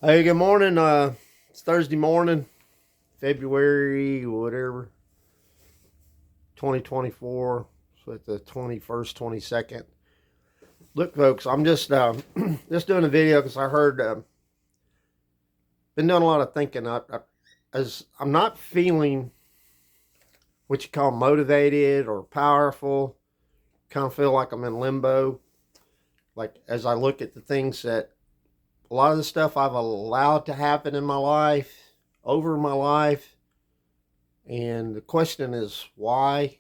Hey, good morning. It's Thursday morning, February, whatever, 2024. So it's the 21st, 22nd. Look, folks, I'm just just doing a video because I heard, been doing a lot of thinking. As I'm not feeling what you call motivated or powerful, kind of feel like I'm in limbo. Like, as I look at the things that a lot of the stuff I've allowed to happen in my life, over my life, and the question is why?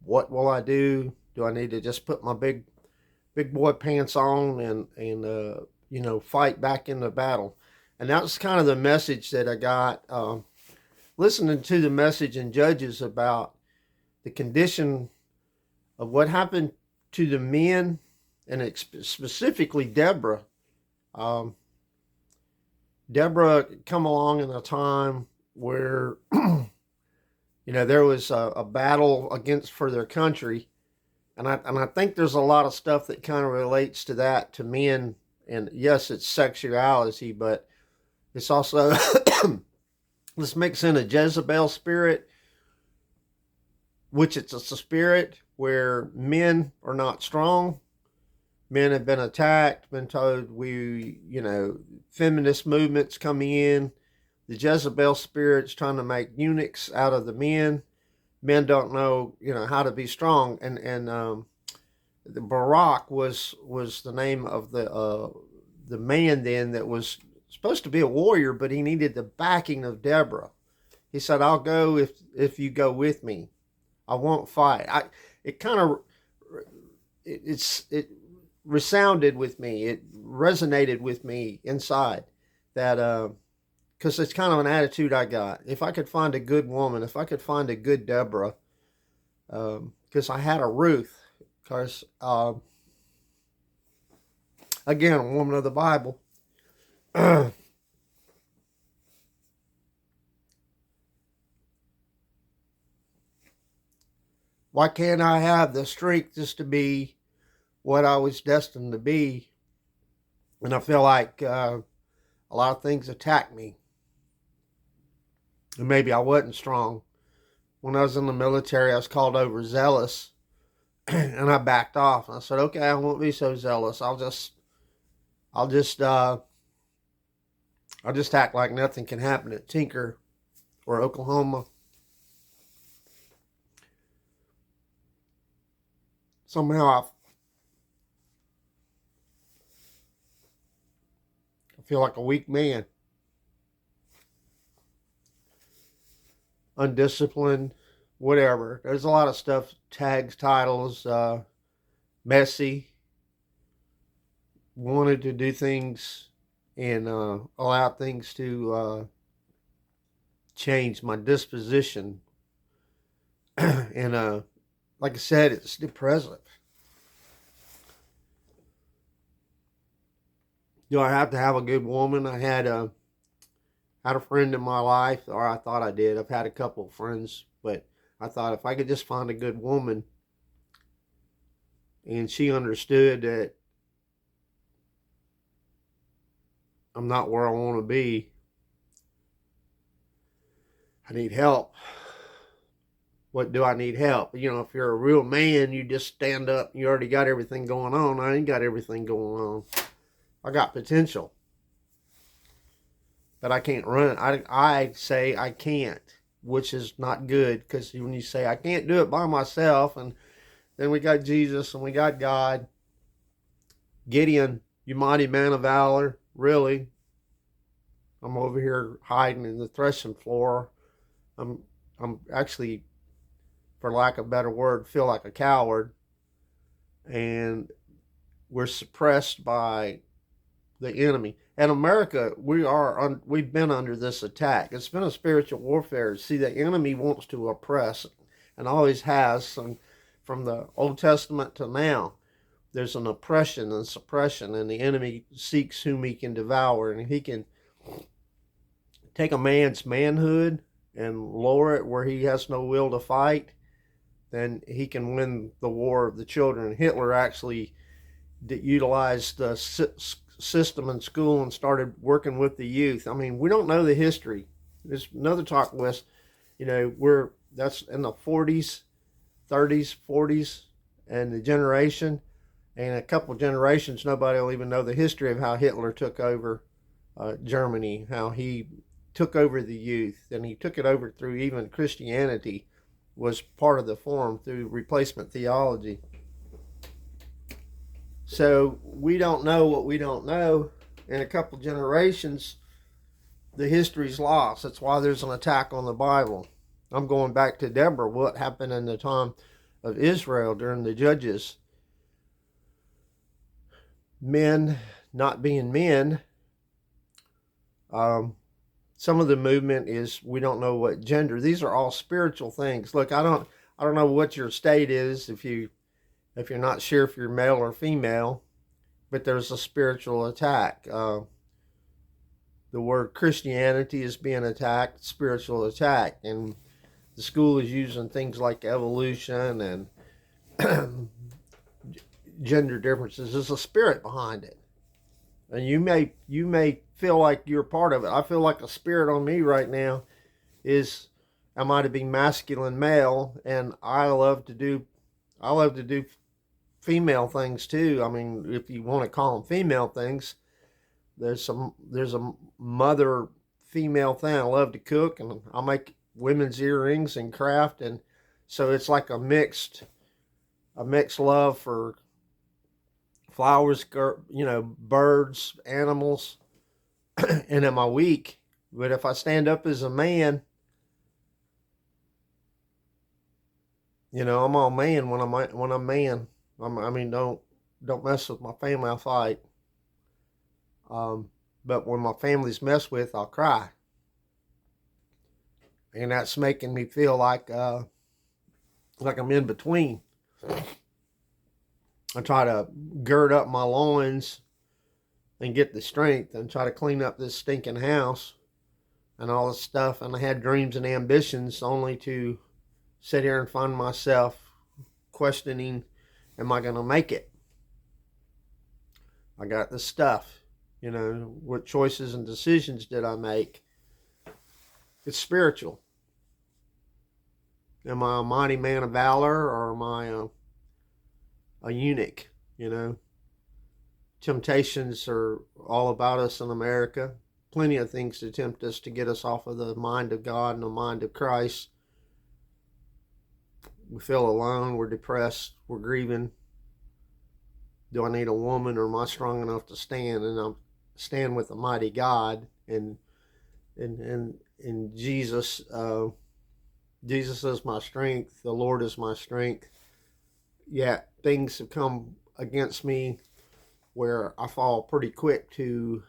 What will I do? Do I need to just put my big boy pants on and fight back in the battle? And that was kind of the message that I got listening to the message in Judges about the condition of what happened to the men, and specifically Deborah. Um, Deborah come along in a time where there was a battle against for their country, and I think there's a lot of stuff that kind of relates to that to men. And yes, it's sexuality, but it's also let's mix in a Jezebel spirit, which it's a spirit where men are not strong. Men have been attacked, been told feminist movements coming in. The Jezebel spirit's trying to make eunuchs out of the men. Men don't know, how to be strong. And the Barak was the name of the man then that was supposed to be a warrior, but he needed the backing of Deborah. He said, "I'll go if you go with me. I won't fight." It kind of it resounded with me. It resonated with me inside that because it's kind of an attitude I got. If I could find a good woman, if I could find a good Deborah, because I had a Ruth, because again, a woman of the Bible. Why can't I have the strength just to be what I was destined to be? And I feel like a lot of things attack me. And maybe I wasn't strong. When I was in the military, I was called overzealous, and I backed off. And I said, "Okay, I won't be so zealous. I'll just, uh, I'll just act like nothing can happen at Tinker or Oklahoma." Somehow I feel like a weak man, undisciplined, whatever. There's a lot of stuff, tags, titles, messy, wanted to do things and allow things to change my disposition. And like I said, it's depressive. Do I have to have a good woman? I had a friend in my life, or I thought I did. I've had a couple of friends, but I thought if I could just find a good woman and she understood that I'm not where I want to be, I need help. What do I need help? If you're a real man, you just stand up. You already got everything going on. I ain't got everything going on. I got potential, but I can't run. I say I can't, which is not good, because when you say I can't do it by myself, and then we got Jesus and we got God. Gideon, you mighty man of valor, really? I'm over here hiding in the threshing floor. I'm I'm actually, for lack of a better word, feel like a coward, and we're suppressed by the enemy. And America, we've been under this attack. It's been a spiritual warfare. See, the enemy wants to oppress, and always has, from the Old Testament to now. There's an oppression and suppression, and the enemy seeks whom he can devour, and if he can take a man's manhood and lower it where he has no will to fight, then he can win the war of the children. Hitler actually utilized system in school and started working with the youth. I mean, we don't know the history. There's another talk was, that's in the 40s, 30s, 40s, and the generation, and a couple generations, nobody will even know the history of how Hitler took over Germany, how he took over the youth, and he took it over through even Christianity was part of the form through replacement theology. So we don't know what we don't know. In a couple generations, the history's lost. That's why there's an attack on the Bible. I'm going back to Deborah, what happened in the time of Israel during the Judges. Men not being men. Some of the movement is we don't know what gender. These are all spiritual things. Look, I don't know what your state is if you're not sure if you're male or female, but there's a spiritual attack. The word Christianity is being attacked, spiritual attack, and the school is using things like evolution and gender differences. There's a spirit behind it, and you may feel like you're part of it. I feel like a spirit on me right now is, am I to be masculine male, and I love to do female things too. I mean, if you want to call them female things, there's a mother female thing. I love to cook, and I'll make women's earrings and craft, and so it's like a mixed love for flowers, birds, animals. And am I weak? But if I stand up as a man, I'm all man when I'm man. Don't mess with my family, I'll fight. But when my family's messed with, I'll cry. And that's making me feel like I'm in between. I try to gird up my loins and get the strength and try to clean up this stinking house and all this stuff. And I had dreams and ambitions only to sit here and find myself questioning, am I going to make it? I got the stuff, what choices and decisions did I make? It's spiritual. Am I a mighty man of valor, or am I a eunuch? Temptations are all about us in America. Plenty of things to tempt us to get us off of the mind of God and the mind of Christ. We feel alone, we're depressed, we're grieving. Do I need a woman, or am I strong enough to stand? And I'm stand with the mighty God, and Jesus. Jesus is my strength. The Lord is my strength. Yet things have come against me where I fall pretty quick to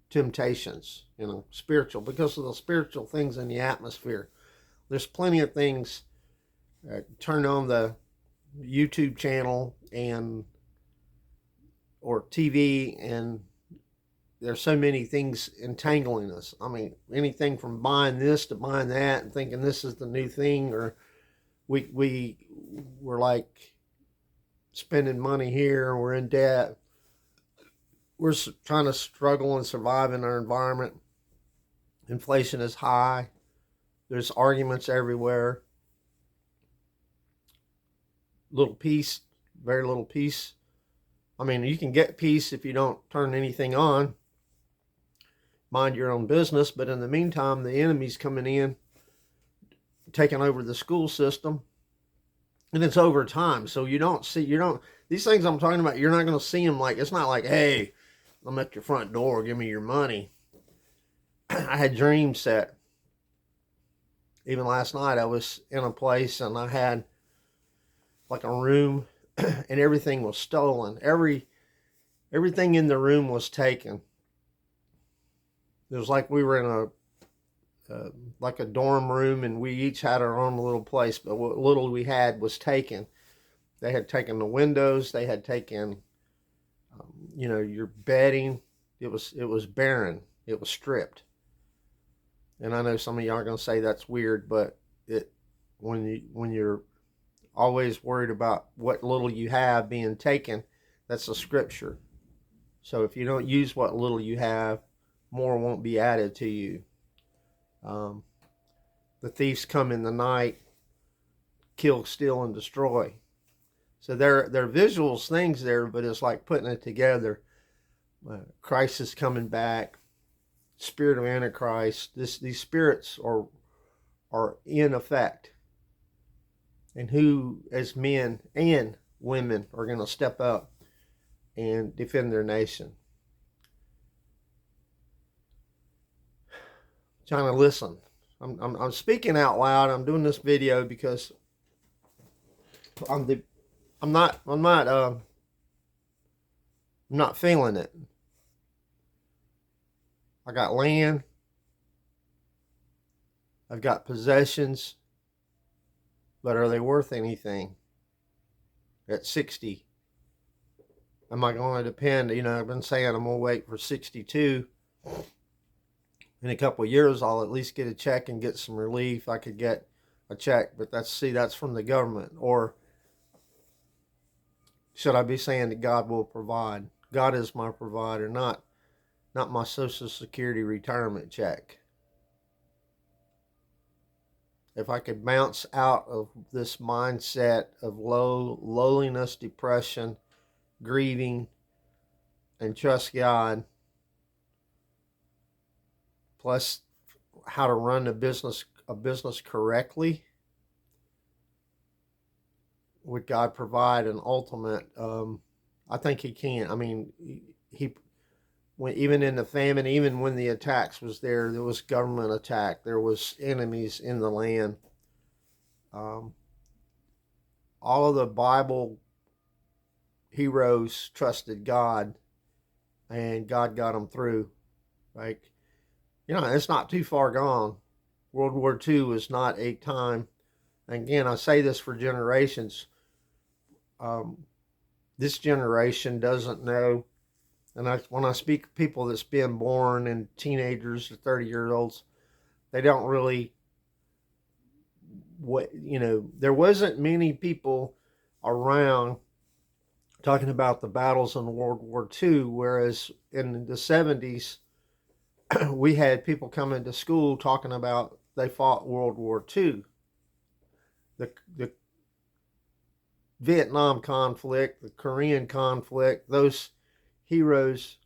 temptations, spiritual, because of the spiritual things in the atmosphere. There's plenty of things. Turn on the YouTube channel or TV, and there's so many things entangling us. I mean, anything from buying this to buying that and thinking this is the new thing, or we're like spending money here, we're in debt. We're trying to struggle and survive in our environment. Inflation is high. There's arguments everywhere. Little peace, very little peace. I mean, you can get peace if you don't turn anything on. Mind your own business, but in the meantime, the enemy's coming in, taking over the school system, and it's over time. So these things I'm talking about, you're not going to see them it's not like, hey, I'm at your front door, give me your money. I had dreams that, even last night, I was in a place and I had like a room and everything was stolen. Everything in the room was taken. It was like we were in like a dorm room, and we each had our own little place, but what little we had was taken. They had taken the windows. They had taken, your bedding. It was barren. It was stripped. And I know some of y'all are going to say that's weird, but when you're always worried about what little you have being taken, that's a scripture. So if you don't use what little you have, more won't be added to you. Um, the thieves come in the night, kill, steal, and destroy. So they're visuals things there, but it's like putting it together. Christ is coming back. Spirit of Antichrist. These spirits are in effect, and who, as men and women, are going to step up and defend their nation. Trying to listen. I'm speaking out loud. I'm doing this video because I'm not feeling it. I got land. I've got possessions. But are they worth anything? At 60. Am I going to depend? You know, I've been saying I'm going to wait for 62. In a couple of years, I'll at least get a check and get some relief. I could get a check, but that's from the government. Or should I be saying that God will provide? God is my provider, not my Social Security retirement check. If I could bounce out of this mindset of lowliness, depression, grieving, and trust God, plus how to run a business correctly, would God provide an ultimate? I think He can. I mean, even in the famine, even when the attacks was there was government attack. There was enemies in the land. All of the Bible heroes trusted God, and God got them through. Like, you know, it's not too far gone. World War II was not a time. And again, I say this for generations. This generation doesn't know. And when I speak to people that's been born and teenagers to 30-year-olds, they don't really, there wasn't many people around talking about the battles in World War II, whereas in the 70s, we had people coming to school talking about they fought World War II. The Vietnam conflict, the Korean conflict, those heroes,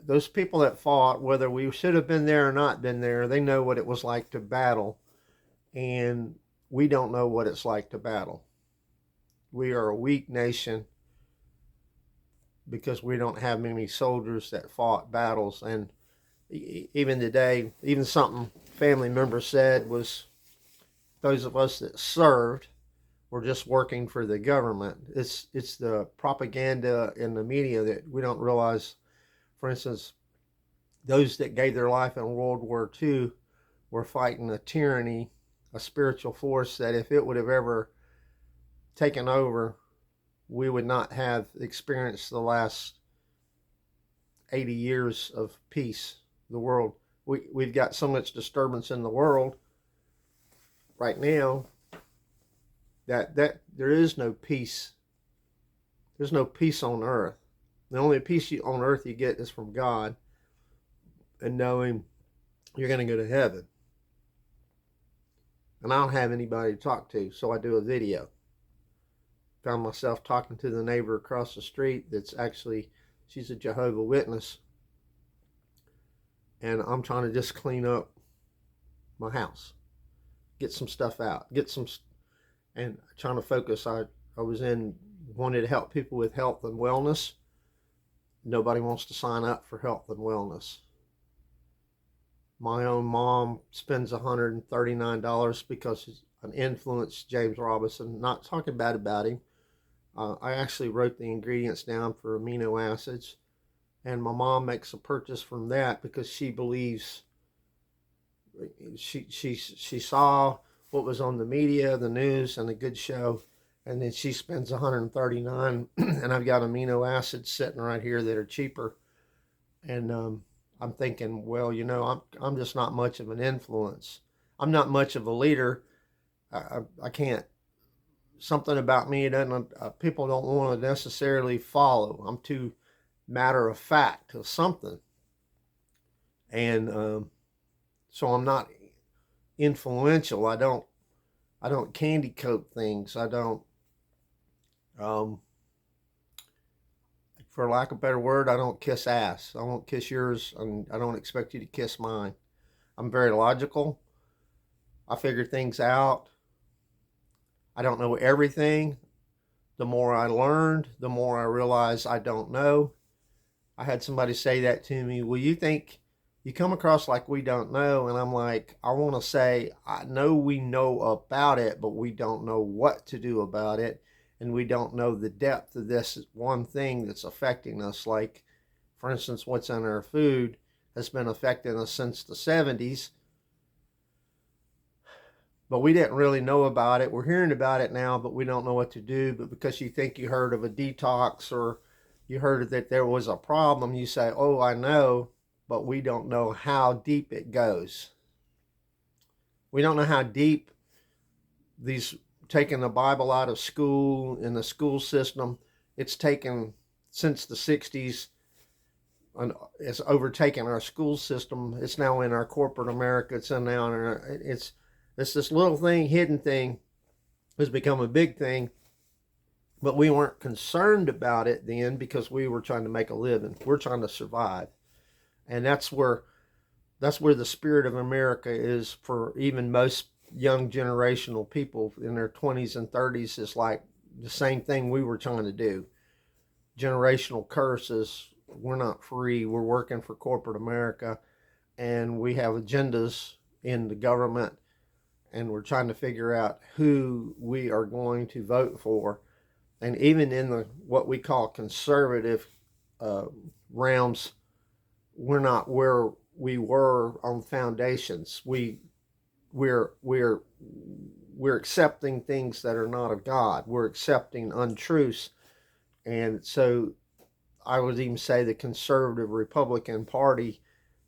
those people that fought, whether we should have been there or not been there, they know what it was like to battle. And we don't know what it's like to battle. We are a weak nation because we don't have many soldiers that fought battles. And even today, even something family members said was, those of us that served were just working for the government. It's the propaganda in the media that we don't realize. For instance, those that gave their life in World War II were fighting a tyranny, a spiritual force that if it would have ever taken over, we would not have experienced the last 80 years of peace. The world, we've got so much disturbance in the world right now that there is no peace. There's no peace on earth. The only peace on earth you get is from God and knowing you're going to go to heaven. And I don't have anybody to talk to, so I do a video. Found myself talking to the neighbor across the street that's actually, she's a Jehovah's Witness. And I'm trying to just clean up my house. Get some stuff out. And trying to focus. I wanted to help people with health and wellness. Nobody wants to sign up for health and wellness. My own mom spends $139 because she's an influence, James Robinson. Not talking bad about him. I actually wrote the ingredients down for amino acids. And my mom makes a purchase from that because she believes, she saw what was on the media, the news, and a good show. And then she spends $139, and I've got amino acids sitting right here that are cheaper. And I'm thinking, well, I'm just not much of an influence. I'm not much of a leader. I can't. Something about me doesn't. People don't want to necessarily follow. I'm too matter of fact of something. And so I'm not influential. I don't candy coat things. I don't, for lack of a better word, I don't kiss ass. I won't kiss yours, and I don't expect you to kiss mine. I'm very logical. I figure things out. I don't know everything. The more I learned, the more I realized I don't know. I had somebody say that to me. Well, you think you come across like we don't know? And I'm like, I want to say, I know we know about it, but we don't know what to do about it. And we don't know the depth of this one thing that's affecting us. Like, for instance, what's in our food has been affecting us since the 70s. But we didn't really know about it. We're hearing about it now, but we don't know what to do. But because you think you heard of a detox, or you heard that there was a problem, you say, oh, I know, but we don't know how deep it goes. We don't know how deep these, taking the Bible out of school, in the school system, it's taken since the 60s, and it's overtaken our school system. It's now in our corporate America. It's in now in our, it's this little thing, hidden thing, has become a big thing. But we weren't concerned about it then because we were trying to make a living. We're trying to survive. And that's where the spirit of America is for even most young generational people in their 20s and 30s. Is like the same thing we were trying to do. Generational curses. We're not free. We're working for corporate America, and we have agendas in the government, and we're trying to figure out who we are going to vote for. And even in the what we call conservative realms, we're not where we were on foundations. We're accepting things that are not of God. We're accepting untruths. And so I would even say the conservative Republican Party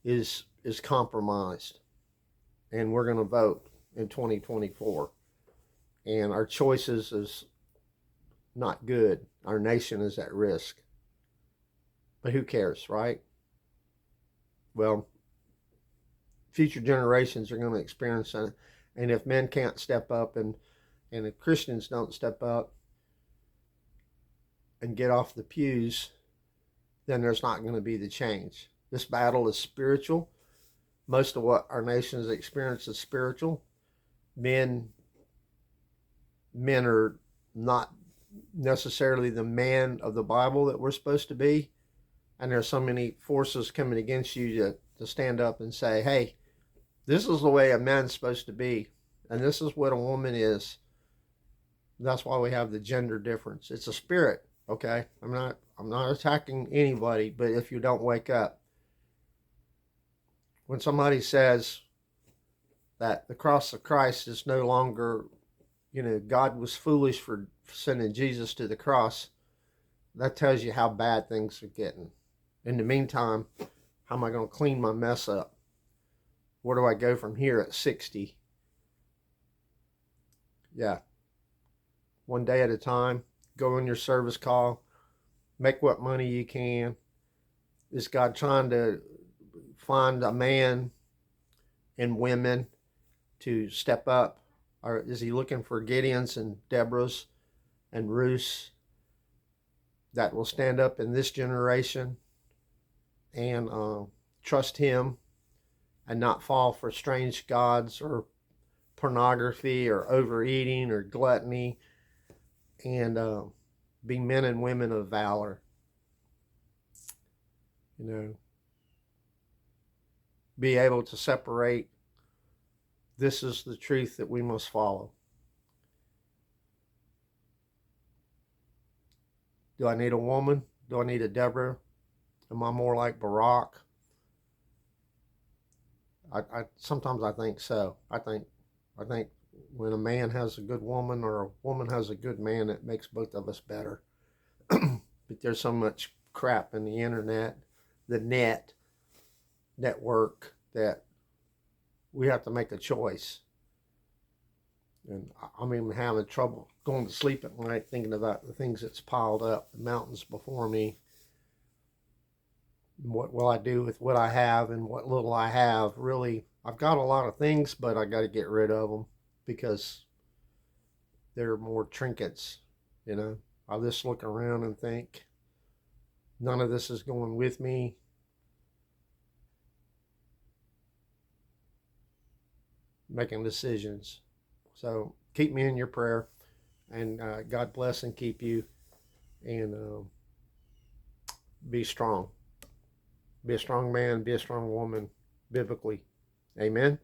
is compromised. And we're going to vote in 2024. And our choices is not good. Our nation is at risk. But who cares, right? Well, future generations are going to experience it. And if men can't step up, and if Christians don't step up and get off the pews, then there's not going to be the change. This battle is spiritual. Most of what our nation has experienced is spiritual. Men are not necessarily the man of the Bible that we're supposed to be. And there's so many forces coming against you to stand up and say, hey, this is the way a man's supposed to be, and this is what a woman is. That's why we have the gender difference. It's a spirit, okay? I'm not attacking anybody, but if you don't wake up, when somebody says that the cross of Christ is no longer, God was foolish for sending Jesus to the cross, that tells you how bad things are getting. In the meantime, how am I going to clean my mess up? Where do I go from here at 60? Yeah. One day at a time. Go on your service call. Make what money you can. Is God trying to find a man and women to step up? Or is he looking for Gideons and Deborahs and Ruths that will stand up in this generation and trust him and not fall for strange gods or pornography or overeating or gluttony, and be men and women of valor? Be able to separate, this is the truth that we must follow. Do I need a woman? Do I need a Deborah? Am I more like Barak? I sometimes I think so. I think when a man has a good woman or a woman has a good man, it makes both of us better. But there's so much crap in the internet, the network, that we have to make a choice. And I'm even having trouble going to sleep at night thinking about the things that's piled up, the mountains before me. What will I do with what I have and what little I have? Really, I've got a lot of things, but I got to get rid of them because they're more trinkets, you know. I just look around and think none of this is going with me. Making decisions. So keep me in your prayer, and God bless and keep you, and be strong. Be a strong man, be a strong woman, biblically. Amen.